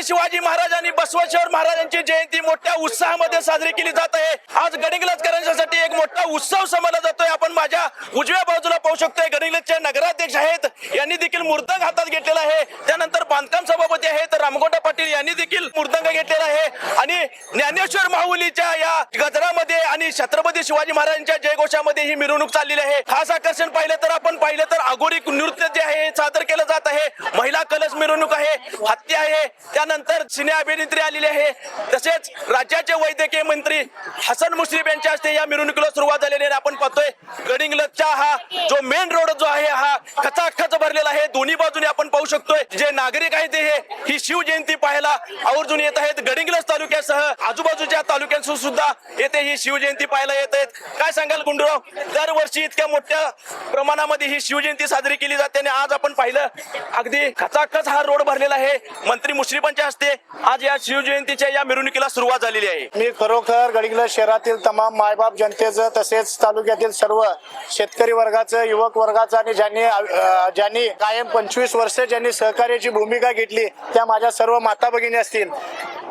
छत्रपती शिवाजी महाराज आणि बसवेश्वर महाराजांची जयंती मोठ्या उत्साहामध्ये साजरी केली जात आहे। आज गडिंग्लजकरांसाठी एक मोठा उत्सव समजला जातोय। आपण माझ्या उजव्या बाजूला पाहू शकतोय गडिंग्लजचे नगराध्यक्ष आहेत, यांनी देखील मृदंग हातात घेतलेला आहे। त्यानंतर बांधकाम सभापती आहेत रामगोंडा पाटील, यांनी देखील मृदंग घेतलेला आहे आणि ज्ञानेश्वर माहुलीच्या या गजरामध्ये आणि छत्रपती शिवाजी महाराजांच्या जयघोषामध्ये ही मिरवणूक चाललेली आहे। खास आकर्षण आपण पाहिलं तर अघोरी नृत्य जे आहे सादर केलं जात आहे। महिला कलश मिरवणूक आहे, हत्या आहे, त्यानंतर सिने अभिनेत्री आलेली आहे। तसेच राज्याचे वैद्यकीय मंत्री हसन मुश्रीफ यांच्या हस्ते या मिरवणुकीला सुरुवात झालेली आहे। आपण पाहतोय गडिंग्लजचा हा जो मेन रोड जो आहे हा खचाखच भरलेला आहे। दोन्ही बाजूने आपण पाहू शकतोय जे नागरिक आहेत ते ही शिवजयंती पाहायला आवर्जून येत आहेत। गडिंग्लज तालुक्यासह आजूबाजूच्या तालुक्यांतून सुद्धा येथे ही शिवजयंती पाहायला येत आहेत। काय सांगाल गुंडूराव, दरवर्षी इतक्या मोठ्या प्रमाणामध्ये ही शिवजयंती साजरी केली जाते आणि आज आपण पाहिलं अगदी खचाखच हा रोड भरलेला आहे। मंत्री मुश्रीफांच्या हस्ते आज या शिवजयंतीच्या या मिरवणुकीला सुरुवात झालेली आहे। मी खरोखर गडिंग्लज शहरातील तमाम मायबाप जनतेचं तसेच तालुक्यातील सर्व शेतकरी वर्गाचं, युवक वर्गाचं आणि ज्यांनी कायम 25 वर्ष ज्यांनी सहकार्याची भूमिका घेतली त्या माझ्या सर्व माता भगिनी असतील,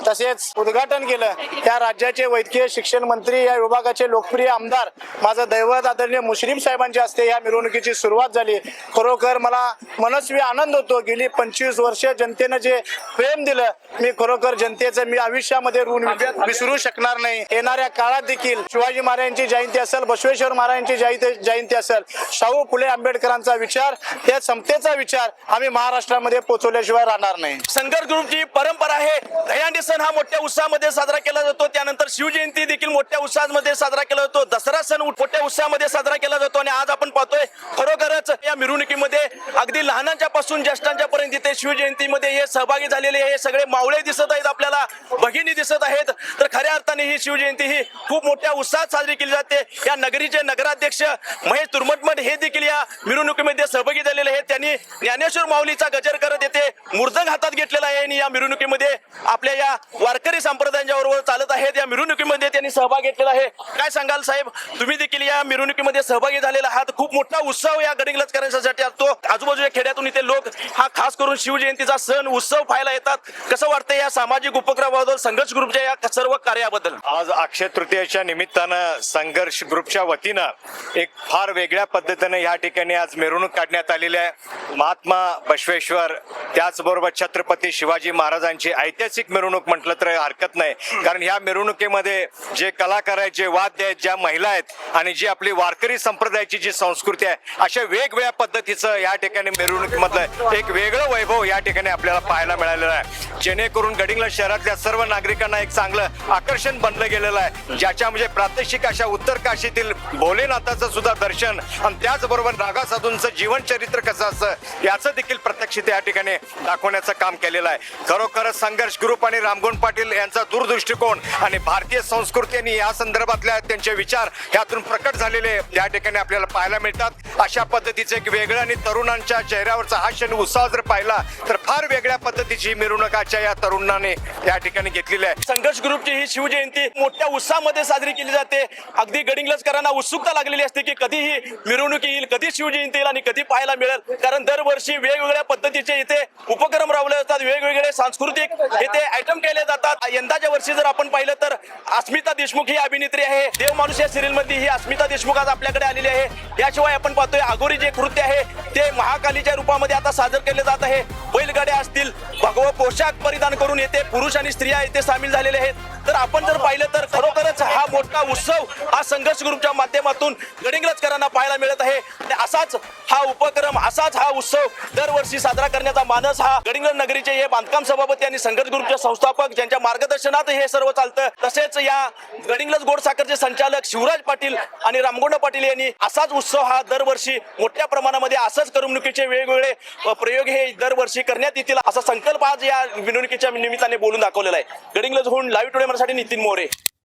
तसेच उद्घाटन केलं त्या राज्याचे वैद्यकीय शिक्षण मंत्री, या विभागाचे लोकप्रिय आमदार माझं दैवत आदरणीय मुश्रीफ साहेबांच्या हस्ते या मिरवणुकीची सुरुवात झाली। खरोखर मला मनस्वी आनंद होतो। गेली 25 वर्ष जनतेनं जे प्रेम दिलं, मी खरोखर जनतेचं मी आयुष्यामध्ये ऋण विसरू शकणार नाही। येणाऱ्या काळात देखील शिवाजी महाराजांची जयंती असेल, बसवेश्वर महाराजांची जयंती असेल, शाहू फुले आंबेडकरांचा विचार, त्या समतेचा विचार आम्ही महाराष्ट्रामध्ये पोहोचवल्याशिवाय राहणार नाही। संघर्ष ग्रुपची परंपरा आहे, दहीहंडी सण हा मोठ्या उत्साहामध्ये साजरा केला जातो। त्यानंतर शिवजयंती देखील मोठ्या उत्साहामध्ये साजरा केला जातो। दसरा सण मोठ्या उत्साहामध्ये साजरा केला जातो आणि आज आपण पाहतोय खरोखरच या मिरवणुकीमध्ये अगदी लहानांच्या पासून ज्येष्ठांच्या पर्यंत इथे शिवजयंतीमध्ये हे सहभागी झालेले हे सगळे मावळे दिसत आहेत, आपल्याला भगिनी दिसत आहेत। तर खऱ्या अर्थाने ही शिवजयंती ही खूप मोठ्या उत्साहात साजरी केली जाते। या नगरीचे नगराध्यक्ष महेश तुर्मटमठ हे देखील या मिरवणुकीमध्ये सहभागी झालेले आहेत। त्यांनी ज्ञानेश्वर माऊलीचा गजर करत येथे मृदंग हातात घेतलेला आहे आणि या मिरवणुकीमध्ये आपल्या या वारकरी संप्रदायांच्या बरोबर चालत आहेत। या मिरवणुकीमध्ये त्यांनी सहभाग घेतलेला आहे। काय सांगाल साहेब, तुम्ही देखील या मिरवणुकीमध्ये सहभागी झालेला आहात। खूप मोठा उत्सव या गडिंग्लजकरांसाठी असतो। आजूबाजूच्या खेड्यातून इथे लोक हा खास करून शिवजयंतीचा सण उत्सव पाहायला येतात। कसं वाटतं या सामाजिक उपक्रमाबद्दल, संघर्ष ग्रुपच्या या सर्व कार्याबद्दल? आज अक्षय तृतीयेच्या निमित्तानं संघर्ष ग्रुपच्या वतीनं एक फार वेगळ्या पद्धतीने या ठिकाणी आज मिरवणूक काढण्यात आलेली आहे। महात्मा बसवेश्वर त्याचबरोबर छत्रपती शिवाजी महाराजांची ऐतिहासिक मिरवणूक म्हटलं तर हरकत नाही, कारण ह्या मिरवणुकीमध्ये जे कलाकार आहेत, जे वाद्य आहेत, ज्या महिला आहेत आणि जी आपली वारकरी संप्रदायाची जी संस्कृती आहे, अशा वेगवेगळ्या पद्धतीचं या ठिकाणी मिरवणुकीमधलं एक वेगळं वैभव या ठिकाणी आपल्याला पाहायला मिळालेलं आहे, जेणेकरून गडिंग्लज शहरातल्या सर्व नागरिकांना एक चांगलं आकर्षण बनलं गेलेलं आहे। ज्याच्या म्हणजे प्रात्यक्षिक अशा उत्तर काशीतील भोलेनाथाचं सुद्धा दर्शन आणि त्याचबरोबर नागा साधूंचं जीवन चरित्र कसं असतं याचं देखील प्रत्यक्षित या ठिकाणी दाखवण्याचं काम केलेलं आहे। खरोखरच संघर्ष ग्रुप आणि रामगोंड पाटील यांचा दूरदृष्टिकोन आणि भारतीय संस्कृती आणि या संदर्भातल्या त्यांचे विचार यातून प्रकट झालेले या ठिकाणी आपल्याला पाहायला मिळतात। अशा पद्धतीचे एक वेगळं आणि तरुणांच्या चेहऱ्यावरचा हास्य आणि उत्साह जर पाहिला तर फार वेगळ्या पद्धतीची मिरवणुकाच्या या तरुणांनी या ठिकाणी घेतलेली आहे। संघर्ष ग्रुपची ही शिवजयंती मोठ्या उत्साहामध्ये साजरी केली जाते। अगदी गडिंग्लजकरांना उत्सुकता लागलेली असते की कधी ही मिरवणूक येईल, कधी शिवजयंती येईल आणि कधी पाहायला मिळेल, कारण दरवर्षी वेगवेगळ्या पद्धतीचे इथे उपक्रम राबवले जातात, वेगवेगळे सांस्कृतिक इथे आयटम केले जातात। यंदाच्या वर्षी जर आपण पाहिलं तर अस्मिता देशमुख ही अभिनेत्री आहे, देव माणूस या सिरियल मध्ये ही अस्मिता देशमुख आज आपल्याकडे आलेली आहे। याशिवाय आपण पाहतोय अघोरी जे कृत्य आहे ते महाकालीच्या रूपामध्ये आता सादर केले जात आहे। बैलगाड्या असतील, भगवा पोशाख परिधान करून येथे पुरुष आणि स्त्रिया इथे सामील झालेले आहेत। तर आपण जर पाहिलं तर खरोखरच हा मोठा उत्सव हा संघर्ष ग्रुपच्या माध्यमातून गडिंग्लजकरांना पाहायला मिळत आहे आणि असाच हा उपक्रम, असाच हा उत्सव दरवर्षी साजरा करण्याचा मानस हा गडिंग्लज नगरीचे हे बांधकाम सभापती आणि संघर्ष ग्रुपचे संस्थापक ज्यांच्या मार्गदर्शनात हे सर्व चालतं, तसेच या गडिंग्लज गोड साखरचे संचालक शिवराज पाटील आणि रामगोंडा पाटील यांनी असाच उत्सव हा दरवर्षी मोठ्या प्रमाणामध्ये असंच करमणुकीचे वेगवेगळे प्रयोग हे दरवर्षी करण्यात येतील असा संकल्प आज या मिरवणुकीच्या निमित्ताने बोलून दाखवलेला आहे। गडिंग्लजहून लाईव्ह टुडे साठी नितीन मोरे।